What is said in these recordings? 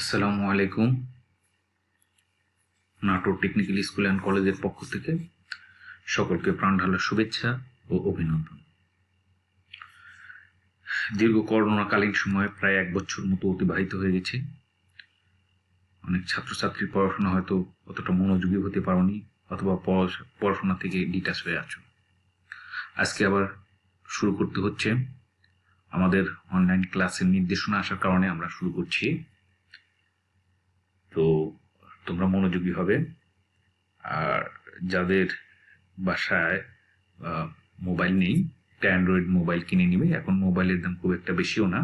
আসসালামু আলাইকুম। Natore technical school and কলেজের পক্ষ থেকে সকলকে প্রাণঢালা শুভেচ্ছা ও অভিনন্দন। দীর্ঘ করোনাকালীন সময়ে প্রায় 1 বছর মতো অতিবাহিত হয়ে গেছে। অনেক ছাত্রছাত্রীর পড়াশোনা হয়তো অতটা মনোযোগী হতে পারোনি, অথবা পড়াশোনা থেকে ডিটাচ হয়ে আছো। আজকে আবার শুরু করতে হচ্ছে। আমাদের অনলাইন ক্লাসের নির্দেশনা আসার কারণে আমরা শুরু করছি। তো তোমরা মনোযোগী হবে। আর যাদের বাসায় মোবাইল নেই, একটা অ্যান্ড্রয়েড মোবাইল কিনে নিবে। এখন মোবাইলের দাম খুব একটা বেশিও না।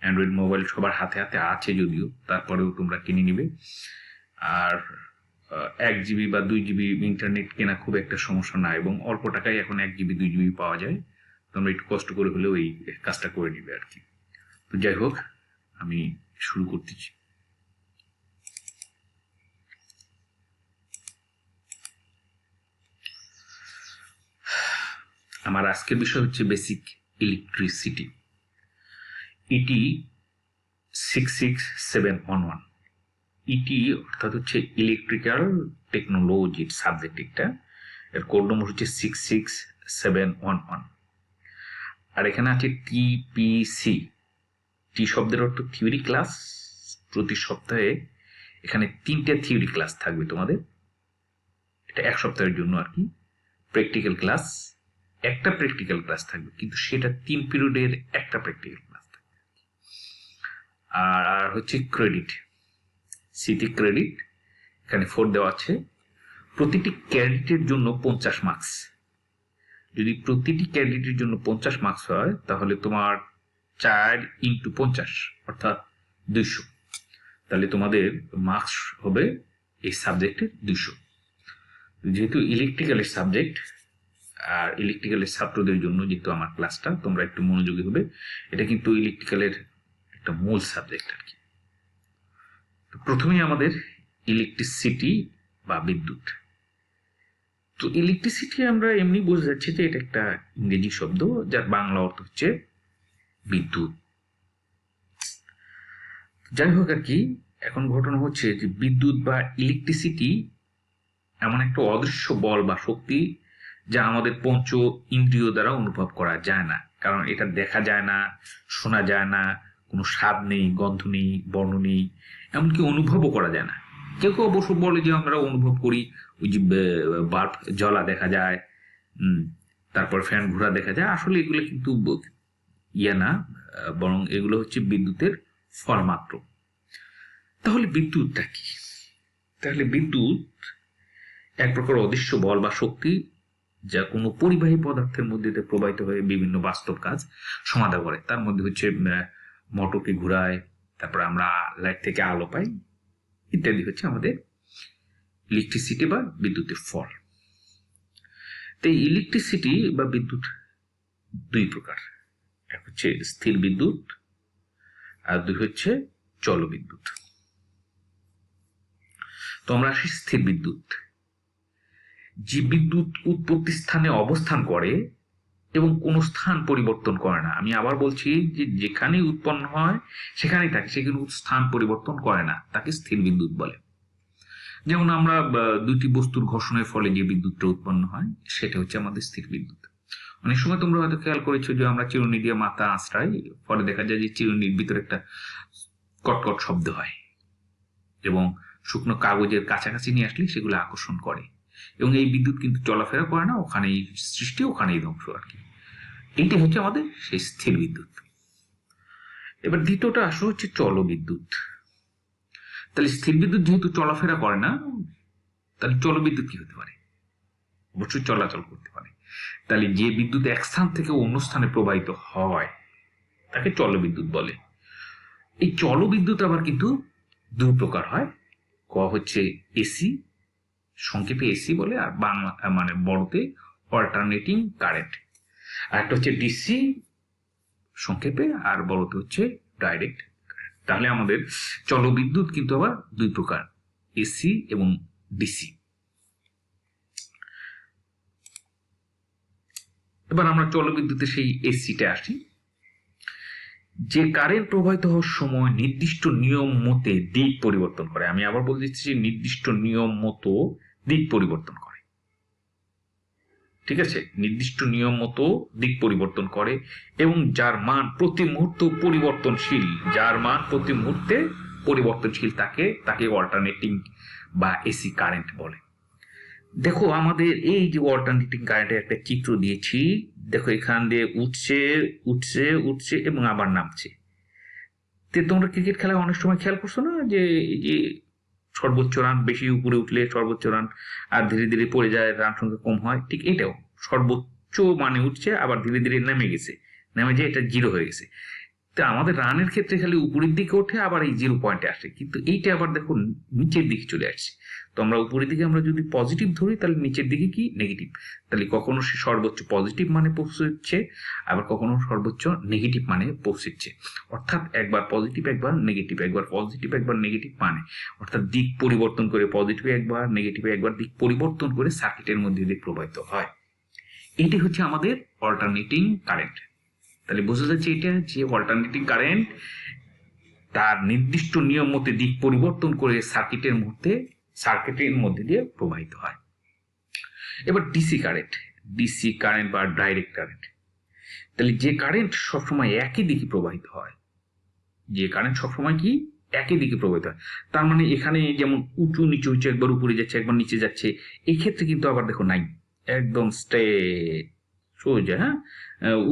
অ্যান্ড্রয়েড মোবাইল সবার হাতে হাতে আছে যদিও, তারপরেও তোমরা কিনে নিবে। আর 1 GB বা 2 GB ইন্টারনেট কেনা খুব একটা সমস্যা না, এবং অল্প টাকায় এখন 1 GB 2 GB পাওয়া যায়। তোমরা একটু কষ্ট করে হলেও এই কাজটা করে নিবে আর কি। তো যাই হোক, আমি শুরু করতেছি। আমার আজকের বিষয় হচ্ছে বেসিক ইলেকট্রিসিটি। ইটি 66711। ইটি অর্থাৎ হচ্ছে ইলেকট্রিক্যাল টেকনোলজির সাবজেক্ট। একটা এর কোড নম্বর হচ্ছে 66711। আর এখানে আছে টিপিসি। টি শব্দের অর্থ থিওরি ক্লাস। প্রতি সপ্তাহে এখানে 3টে থিওরি ক্লাস থাকবে তোমাদের। এটা 1 সপ্তাহের জন্য আর কি। প্র্যাকটিক্যাল ক্লাস, একটা প্র্যাকটিক্যাল ক্লাস থাকবে, কিন্তু সেটা 3 পিরিয়ডের একটা প্র্যাকটিক্যাল ক্লাস থাকবে। আর হচ্ছে ক্রেডিট, সিটি ক্রেডিট এখানে 4 দেওয়া আছে। প্রতিটি ক্রেডিটের জন্য 50 মার্কস। যদি প্রতিটি ক্রেডিটের জন্য 50 মার্কস হয়, তাহলে তোমার 4 × 50 অর্থাৎ 200। তাহলে তোমাদের মার্কস হবে এই সাবজেক্টের 200। যেহেতু ইলেকট্রিক্যালের সাবজেক্ট, আর ইলেকট্রিক্যালের ছাত্রদের জন্য যেহেতু আমার ক্লাসটা, তোমরা একটু মনোযোগী হবে। এটা কিন্তু ইলেকট্রিক্যালের একটা মূল সাবজেক্ট আর কি। প্রথমেই আমাদের ইলেকট্রিসিটি বা বিদ্যুৎ। তো ইলেকট্রিসিটি আমরা এমনি বোঝা যাচ্ছে যে এটা একটা ইংরেজি শব্দ, যার বাংলা অর্থ হচ্ছে বিদ্যুৎ। যাই হোক আর কি, এখন ঘটনা হচ্ছে যে বিদ্যুৎ বা ইলেকট্রিসিটি এমন একটা অদৃশ্য বল বা শক্তি, যা আমাদের পঞ্চ ইন্দ্রিয় দ্বারা অনুভব করা যায় না। কারণ এটা দেখা যায় না, শোনা যায় না, কোনো স্বাদ নেই, গন্ধ নেই, বর্ণ নেই, এমনকি অনুভবও করা যায় না। কেউ কেউ অবশ্য বলে যে আমরা অনুভব করি, ওই যে বাল্ব জ্বলা দেখা যায়, তারপর ফ্যান ঘোরা দেখা যায়। আসলে এগুলো কিন্তু ইয়ে না, বরং এগুলো হচ্ছে বিদ্যুতের ফল মাত্র। তাহলে বিদ্যুৎটা কি? তাহলে বিদ্যুৎ এক প্রকার অদৃশ্য বল বা শক্তি, যা কোনো পরিবাহী পদার্থের মধ্যে দিয়ে প্রবাহিত হয়ে বিভিন্ন বাস্তব কাজ সমাধা করে। তার মধ্যে হচ্ছে মোটরকে ঘুরায়, তারপর আমরা লাইট থেকে আলো পাই, ইত্যাদি হচ্ছে আমাদের ইলেকট্রিসিটি বা বিদ্যুতের ফল। তো ইলেকট্রিসিটি বা বিদ্যুৎ 2 প্রকার। এক হচ্ছে স্থির বিদ্যুৎ, আর 2 হচ্ছে জলবিদ্যুৎ। তো আমরা আসি স্থির বিদ্যুৎ। যে বিদ্যুৎ উৎপত্তি স্থানে অবস্থান করে এবং কোনো স্থান পরিবর্তন করে না। আমি আবার বলছি যে যেখানেই উৎপন্ন হয় সেখানেই থাকে, সে কিন্তু স্থান পরিবর্তন করে না, তাকে স্থির বিদ্যুৎ বলে। যেমন আমরা 2টি বস্তুর ঘর্ষণের ফলে যে বিদ্যুৎটা উৎপন্ন হয়, সেটা হচ্ছে আমাদের স্থির বিদ্যুৎ। অনেক সময় তোমরা হয়তো খেয়াল করেছো যে আমরা চিরুনি দিয়ে মাথা আঁচড়াই, ফলে দেখা যায় যে চিরুনির ভিতরে একটা কটকট শব্দ হয়, এবং শুকনো কাগজের কাছাকাছি নিয়ে আসলে সেগুলো আকর্ষণ করে। এবং এই বিদ্যুৎ কিন্তু চলাফেরা করে না, ওখানেই সৃষ্টি, ওখানেই ধ্বংস আর কি। এইটা হচ্ছে আমাদের সেই স্থির বিদ্যুৎ। এবার দ্বিতীয়টা আসলে হচ্ছে জলবিদ্যুৎ। তাহলে স্থির বিদ্যুৎ যেহেতু চলাফেরা করে না, তাহলে জলবিদ্যুৎ কি হতে পারে? অবশ্যই চলাচল করতে পারে। তাহলে যে বিদ্যুৎ এক স্থান থেকে অন্য স্থানে প্রবাহিত হয় তাকে জলবিদ্যুৎ বলে। এই জলবিদ্যুৎ আবার কিন্তু 2 প্রকার হয়। ক হচ্ছে এসি, সংক্ষেপে এসি বলে, আর বাংলা মানে বড়তে অল্টারনেটিং কারেন্ট। আর একটা হচ্ছে ডিসি, সংক্ষেপে, আর বড়তে হচ্ছে ডাইরেক্ট। তাহলে আমাদের জলবিদ্যুৎ কিন্তু আবার 2 প্রকার, এসি এবং ডিসি। এবার আমরা জলবিদ্যুতের সেই এসিটা আসি। যে কারেন্ট প্রবাহিত হওয়ার সময় নির্দিষ্ট নিয়ম মতে দিক পরিবর্তন করে, আমি আবার বলে দিচ্ছি, নির্দিষ্ট নিয়ম মতো দিক পরিবর্তন করে। ঠিক আছে, নির্দিষ্ট নিয়ম মতো দিক পরিবর্তন করে এবং যার মান প্রতি মুহূর্ত পরিবর্তনশীল, যার মান প্রতি মুহূর্তে পরিবর্তনশীল তাকে অল্টারনেটিং বা এসি কারেন্ট বলে। দেখো আমাদের এই যে অল্টারনেটিং কারেন্টের একটা চিত্র দিয়েছি, দেখো এখান দিয়ে উঠছে উঠছে উঠছে এবং আবার নামছে। তোমরা ক্রিকেট খেলায় অনেক সময় খেয়াল করছো না, যে এই যে সর্বোচ্চ রান বেশি উপরে উঠলে সর্বোচ্চ রান, আর ধীরে ধীরে পড়ে যায়, রান সংখ্যা কম হয়। ঠিক এটাও সর্বোচ্চ মানে উঠছে, আবার ধীরে ধীরে নেমে গেছে, নেমে যে এটা জিরো হয়ে গেছে। তো আমাদের রানের ক্ষেত্রে খালি উপরের দিকে ওঠে, আবার এই জিরো পয়েন্টে আসে, কিন্তু এইটা আবার দেখো নিচের দিকে চলে আসছে। তো আমরা উপরের দিকে আমরা যদি পজিটিভ ধরি, তাহলে নিচের দিকে কি নেগেটিভ। তাহলে কখনো সে সর্বোচ্চ পজিটিভ মানে পৌঁছচ্ছে, আবার কখনো সর্বোচ্চ নেগেটিভ মানে পৌঁছচ্ছে। অর্থাৎ একবার পজিটিভ একবার নেগেটিভ, একবার পজিটিভ একবার নেগেটিভ, মানে অর্থাৎ দিক পরিবর্তন করে, পজিটিভে একবার নেগেটিভে একবার দিক পরিবর্তন করে সার্কিটের মধ্যে দিয়ে প্রবাহিত হয়। এটি হচ্ছে আমাদের অল্টারনেটিং কারেন্ট। তাহলে বোঝা যাচ্ছে এটা যে অল্টারনেটিং কারেন্ট তার নির্দিষ্ট নিয়ম মতে দিক পরিবর্তন করে সার্কিটের মধ্যে দিয়ে প্রবাহিত হয়। এবার ডিসি কারেন্ট বা ডাইরেক্ট কারেন্ট। তাহলে যে কারেন্ট সবসময় একই দিকে প্রবাহিত হয়, যে কারেন্ট সবসময় কি একই দিকে প্রবাহিত হয়, তার মানে এখানে যেমন উঁচু নিচু হচ্ছে, একবার উপরে যাচ্ছে একবার নিচে যাচ্ছে, এই ক্ষেত্রে কিন্তু আবার দেখো নাই, একদম স্ট্রেট সোজা, হ্যাঁ,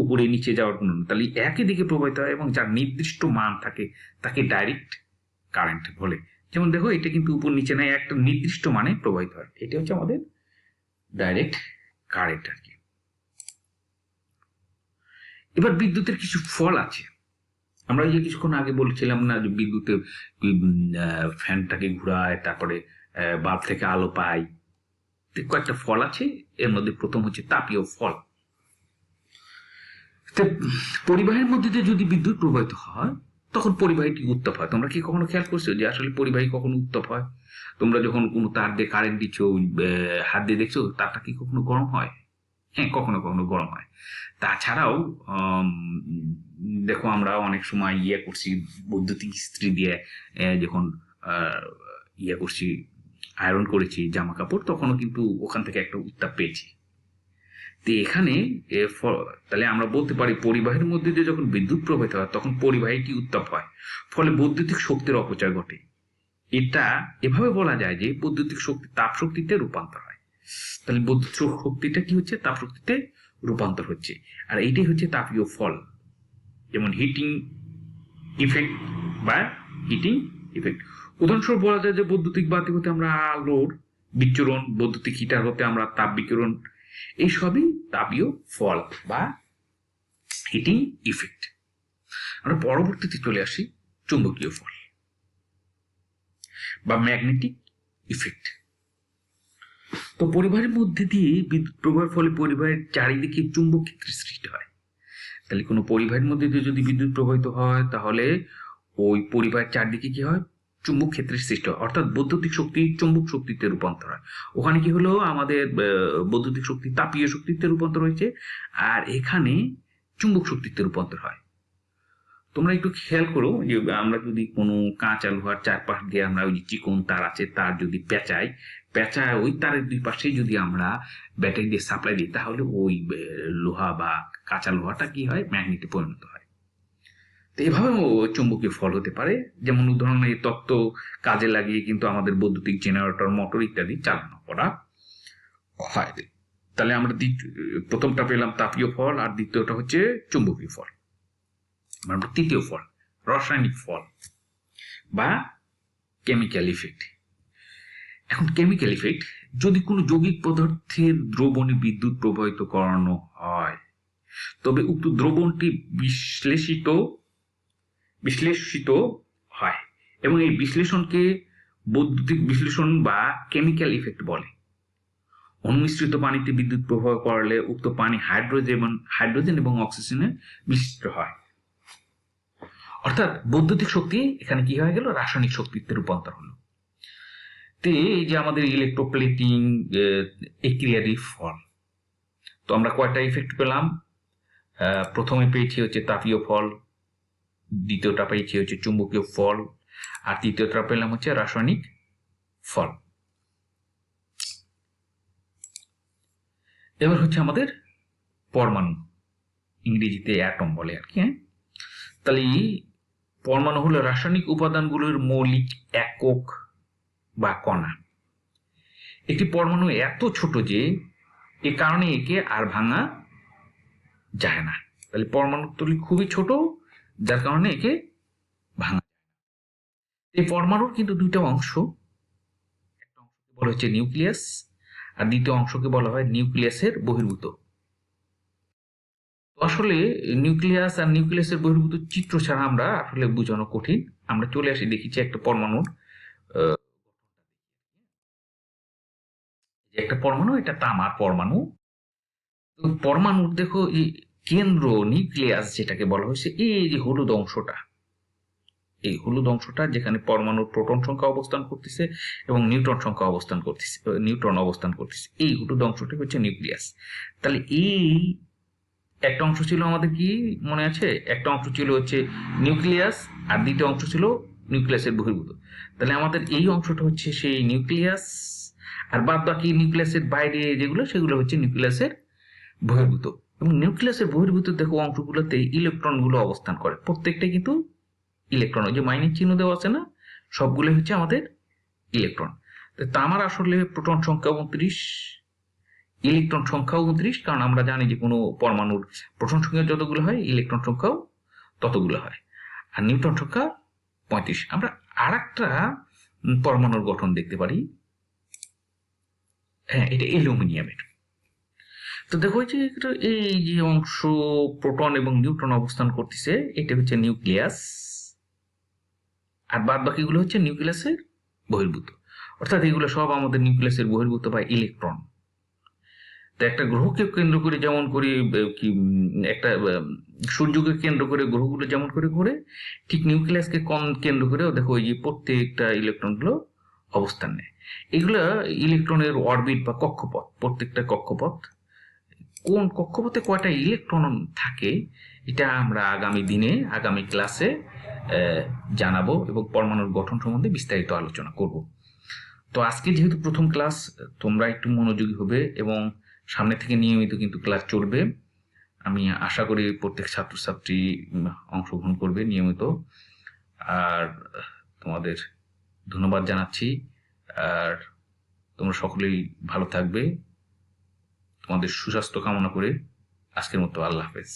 উপরে নিচে যাওয়ার কোনো, তাহলে একই দিকে প্রবাহিত হয় এবং যার নির্দিষ্ট মান থাকে তাকে ডাইরেক্ট কারেন্ট বলে। যেমন দেখো এটা কিন্তু উপর নিচে নাই, একটা নির্দিষ্ট মানে প্রবাহিত হয়, এটা হচ্ছে আমাদের ডাইরেক্ট কারেন্ট আর কি। এবার বিদ্যুতের কিছু ফল আছে। আমরা যে কিছুক্ষণ আগে বলছিলাম না যে বিদ্যুতের ফ্যানটাকে ঘুরায়, তারপরে বাল্ব থেকে আলো পাই, কয়েকটা ফল আছে। এর মধ্যে প্রথম হচ্ছে তাপীয় ফল। পরিবাহের মধ্যে দিয়ে যদি বিদ্যুৎ প্রবাহিত হয় তখন পরিবাহীটি উত্তাপ হয়। তোমরা কি কখনো খেয়াল করছো যে আসলে পরিবাহী কখনো উত্তাপ হয়? তোমরা যখন কোনো তার দিয়ে কারেন্ট দিচ্ছ, হাত দিয়ে দেখছো তারটা কি কখনো গরম হয়? হ্যাঁ, কখনো কখনো গরম হয়। তাছাড়াও দেখো আমরা অনেক সময় করছি বৈদ্যুতিক ইস্ত্রি দিয়ে, যখন করছি, আয়রন করেছি জামা কাপড়, তখনও কিন্তু ওখান থেকে একটা উত্তাপ পেয়েছি। তো এখানে তাহলে আমরা বলতে পারি পরিবাহের মধ্যে দিয়ে যখন বিদ্যুৎ প্রবাহিত হয় তখন পরিবাহীটি উত্তাপ হয়, ফলে বৈদ্যুতিক শক্তির অপচয় ঘটে। এটা এভাবে বলা যায় যে বৈদ্যুতিক শক্তি তাপ শক্তিতে রূপান্তর হয়। তাহলে বৈদ্যুতিক শক্তিটা কি হচ্ছে? তাপ শক্তিতে রূপান্তর হচ্ছে, আর এইটাই হচ্ছে তাপীয় ফল। যেমন হিটিং ইফেক্ট বা হিটিং ইফেক্ট। উদাহরণস্বরূপ বলা যায় যে বৈদ্যুতিক বাতি হতে আমরা আলোর বিকিরণ, বৈদ্যুতিক হিটার হতে আমরা তাপ বিকিরণ, এই সবই তাপীয় ফল বা হিটিং ইফেক্ট। আমরা পরবর্তীতে চলে আসি চুম্বকীয় ফল বা ম্যাগনেটিক ইফেক্ট। তো পরিবাহের মধ্যে দিয়ে বিদ্যুৎ প্রবাহের ফলে পরিবাহের চারিদিকে চুম্বক ক্ষেত্রের সৃষ্টি হয়। তাহলে কোনো পরিবাহের মধ্যে দিয়ে যদি বিদ্যুৎ প্রবাহিত হয় তাহলে ওই পরিবাহের চারদিকে কি হয়? চুম্বক ক্ষেত্রের সৃষ্টি হয়, অর্থাৎ বৈদ্যুতিক শক্তি চুম্বক শক্তিতে রূপান্তর হয়। ওখানে কি হলো? আমাদের বৈদ্যুতিক শক্তি তাপীয় শক্তিতে রূপান্তর হয়েছে, আর এখানে চুম্বক শক্তিতে রূপান্তর হয়। তোমরা একটু খেয়াল করো যে আমরা যদি কোনো কাঁচা লোহার চারপাশ দিয়ে আমরা ওই যে চিকন তার আছে তার যদি পেঁচায় ওই তারের দুই পাশে যদি আমরা ব্যাটারি দিয়ে সাপ্লাই দিই, তাহলে ওই লোহা বা কাঁচা লোহাটা কি হয়? ম্যাগনেটে পরিণত হয়। তো এভাবেও চুম্বকীয় ফল হতে পারে। যেমন উদাহরণ, এই তত্ত্ব কাজে লাগিয়ে কিন্তু আমাদের বৈদ্যুতিক জেনারেটর, মোটর ইত্যাদি চালানো করা হয়। তাহলে আমরা প্রথমটা পেলাম তাপীয় ফল, আর দ্বিতীয়টা হচ্ছে চুম্বকীয় ফল। আমরা তৃতীয় ফল রাসায়নিক ফল বা কেমিক্যাল ইফেক্ট। এখন কেমিক্যাল ইফেক্ট, যদি কোনো যৌগিক পদার্থের দ্রবণে বিদ্যুৎ প্রবাহিত করানো হয় তবে উক্ত দ্রবণটি বিশ্লেষিত হয় এবং এই বিশ্লেষণকে বৈদ্যুতিক বিশ্লেষণ বা কেমিক্যাল ইফেক্ট বলে। অনুমিশ্রিত পানিতে বিদ্যুৎ প্রবাহ করলে উক্ত পানি হাইড্রোজেন এবং অক্সিজেনে মিশ্রিত হয়। অর্থাৎ বৈদ্যুতিক শক্তি এখানে কি হয়ে গেল? রাসায়নিক শক্তিতে রূপান্তর হলো। তো এই যে আমাদের ইলেকট্রোপ্লেটিং এই ক্রিয়ারই ফল। তো আমরা কয়টা ইফেক্ট পেলাম? প্রথমে পেয়েছি হচ্ছে তাপীয় ফল, দ্বিতীয়টা পেয়েছি হচ্ছে চুম্বকীয় ফল, আর তৃতীয়টা পেলাম হচ্ছে রাসায়নিক ফল। এবার হচ্ছে আমাদের পরমাণু, ইংরেজিতে অ্যাটম বলে আর কি। হ্যাঁ, তাহলে পরমাণু হলো রাসায়নিক উপাদানগুলোর মৌলিক একক বা কণা। একটি পরমাণু এত ছোট যে এ কারণে একে আর ভাঙা যায় না। তাহলে পরমাণুর তুলি খুবই ছোট, যার কারণে একে ভাঙা। এই পরমাণুর কিন্তু দুইটা অংশ, একটা অংশকে বলা হচ্ছে নিউক্লিয়াস, আর দ্বিতীয় অংশকে বলা হয় নিউক্লিয়াসের বহির্ভূত। তো আসলে নিউক্লিয়াস আর নিউক্লিয়াসের বহির্ভূত চিত্র ছাড়া আমরা আসলে বোঝানো কঠিন। আমরা চলে আসি, দেখেছি একটা পরমাণুর একটা পরমাণু, এটা তামার পরমাণু। তো পরমাণুর দেখো এই কেন্দ্র নিউক্লিয়াস যেটাকে বলা হয়েছে, এই যে হলুদ অংশটা, এই হলুদ অংশটা যেখানে পরমাণুর প্রোটন সংখ্যা অবস্থান করতেছে এবং নিউট্রন সংখ্যা অবস্থান করতেছে, নিউট্রন অবস্থান করতেছে, এই হলুদ অংশটা হচ্ছে নিউক্লিয়াস। তাহলে এই একটা অংশ ছিল আমাদের কি মনে আছে, একটা অংশ ছিল হচ্ছে নিউক্লিয়াস, আর দ্বিতীয় অংশ ছিল নিউক্লিয়াসের বহির্ভূত। তাহলে আমাদের এই অংশটা হচ্ছে সেই নিউক্লিয়াস, আর বাদ বাকি নিউক্লিয়াসের বাইরে যেগুলো সেগুলো হচ্ছে নিউক্লিয়াসের বহির্ভূত। এবং নিউক্লিয়াসের বহির্ভূত দেখো অংশগুলোতে ইলেকট্রনগুলো অবস্থান করে, প্রত্যেকটা কিন্তু ইলেকট্রন, ওই যে মাইনাস চিহ্ন দেওয়া আছে না, সবগুলো হচ্ছে আমাদের ইলেকট্রন। তামার আসলে প্রোটন সংখ্যা 29, ইলেকট্রন সংখ্যাও 29, কারণ আমরা জানি যে কোনো পরমাণুর প্রোটন সংখ্যা যতগুলো হয় ইলেকট্রন সংখ্যাও ততগুলো হয়, আর নিউট্রন সংখ্যা 35। আমরা আর একটা পরমাণুর গঠন দেখতে পারি, হ্যাঁ, এটা অ্যালুমিনিয়ামের। তো দেখো যে এই যে অংশ প্রোটন এবং নিউট্রন অবস্থান করতেছে, এটা হচ্ছে নিউক্লিয়াস, আর বাদ বাকিগুলো হচ্ছে নিউক্লিয়াসের বহির্ভূত। অর্থাৎ এগুলো সব আমাদের নিউক্লিয়াসের বহির্ভূত বা ইলেকট্রন। তো একটা গ্রহকে কেন্দ্র করে যেমন করে কি একটা সূর্যকে কেন্দ্র করে গ্রহগুলো যেমন করে ঘুরে, ঠিক নিউক্লিয়াসকে কেন্দ্র করেও দেখো ওই যে প্রত্যেকটা ইলেকট্রনগুলো অবস্থান নেয়। এগুলো ইলেকট্রনের অরবিট বা কক্ষপথ, প্রত্যেকটা কক্ষপথ, কোন কক্ষপথে কয়টা ইলেকট্রন থাকে এটা আমরা আগামী দিনে আগামী ক্লাসে জানাবো এবং পরমাণুর গঠন সম্বন্ধে বিস্তারিত আলোচনা করব। তো আজকে যেহেতু প্রথম ক্লাস, তোমরা একটু মনোযোগী হবে এবং সামনে থেকে নিয়মিত কিন্তু ক্লাস চলবে। আমি আশা করি প্রত্যেক ছাত্রছাত্রী অংশগ্রহণ করবে নিয়মিত। আর তোমাদের ধন্যবাদ জানাচ্ছি, আর তোমরা সকলেই ভালো থাকবে। তোমাদের সুস্বাস্থ্য কামনা করে আজকের মতো আল্লাহ হাফেজ।